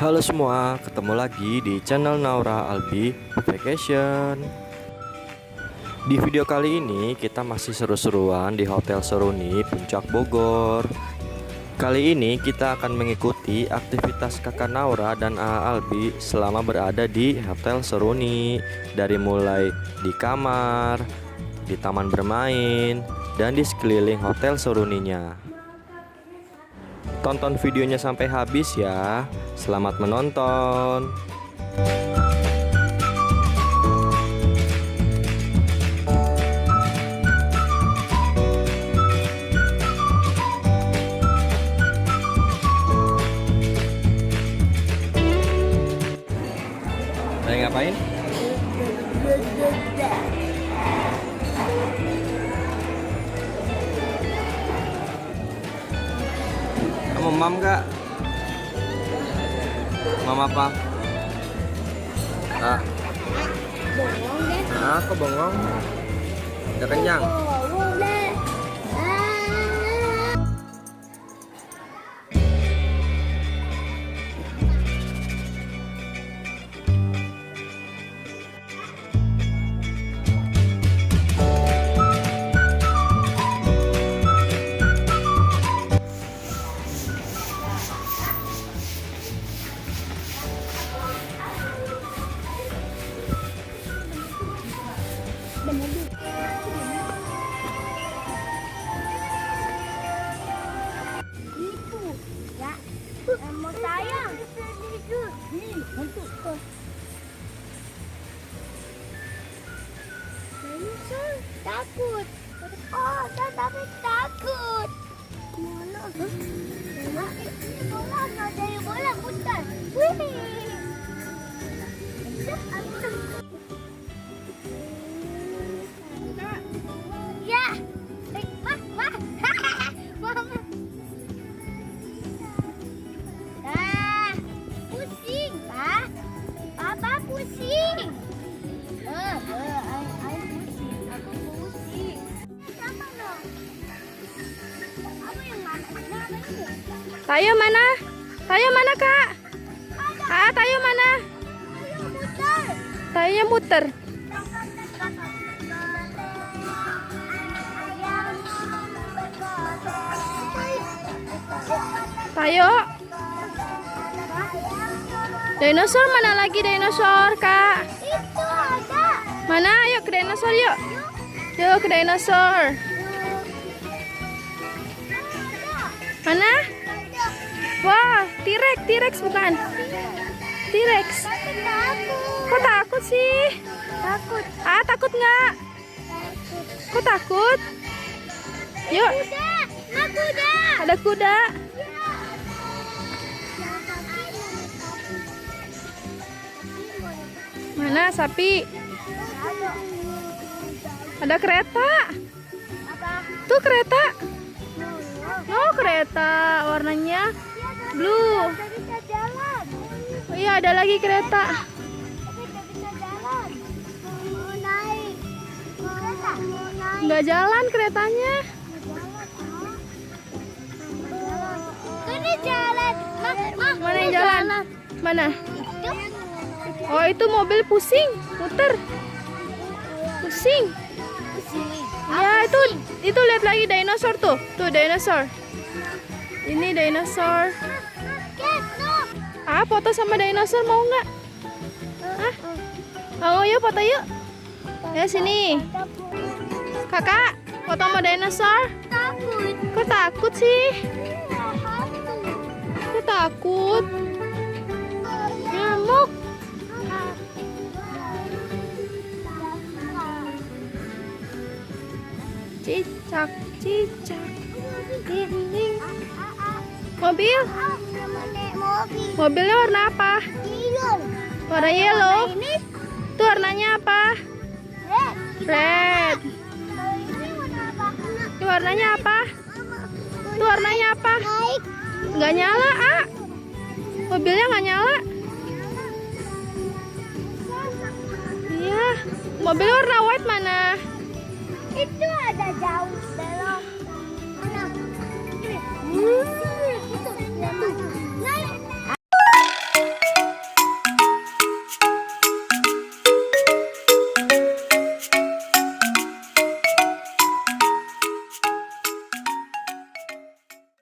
Halo semua, ketemu lagi di channel Naura Albi Vacation. Di video kali ini kita masih seru-seruan di Hotel Seruni Puncak Bogor. Kali ini kita akan mengikuti aktivitas kakak Naura dan AA Albi selama berada di Hotel Seruni. Dari mulai di kamar, di taman bermain, dan di sekeliling Hotel Seruninya. Tonton videonya sampai habis ya. Selamat menonton. Lagi ngapain? Kamu mam gak? Mam apa? Ah. Bengong deh. Ah, kok bengong? Udah kenyang? Bengong deh. Itu ya, mau sayang. Untuk dinosaur takut. Oh, tapi takut. Mana? Mana? Ini bola, ada bola putar. Wih. Ya. Mama. Pusing, Pak. Papa pusing. I pusing. Aku pusing. Sama dong. Apa yang mana ini? Tayo mana? Tayo mana, Kak? Ah, Tayo mana? Ayo muter. Tayo muter. Tayo. Dinosaur mana lagi dinosaur, Kak? Itu ada. Mana? Ayo ke dinosaur yuk. Yuk ke dinosaur. Mana? Wah, T-Rex bukan? T-Rex. Takut. Kok takut sih? Takut. Ah, takut nggak? Kok takut? Yuk, Kuda. Nah, kuda. ada kuda. Mana sapi? Ada kereta. Apa? Tuh kereta. Oh, kereta warnanya blue. Tapi bisa jalan. Oh iya, ada lagi kereta. Tapi tidak bisa jalan. Mau naik. Mau naik. Nggak jalan keretanya. Ini jalan. Mana yang jalan? Mana? Itu. Oh, itu mobil pusing, muter. Pusing. Ya, itu lihat lagi dinosaur tuh. Tuh dinosaur. Ini dinosaur. Ah, foto sama dinosaur mau nggak? Hah? Mau yuk foto yuk. Ya sini. Kakak, foto sama dinosaur. Takut. Kok takut sih? Kok takut? Nyamuk. Cicak, cicak. Ding, ding. Mobil? Mobilnya warna apa? Warna yellow. Ini Itu warnanya apa? red. Red. Kalau ini warna apa? Itu warnanya apa? Itu warnanya apa? Naik. Nggak nyala, ah. Mobilnya nggak nyala. Iya. Mobilnya warna white mana? Itu ada jauh belok. Mana? Ini.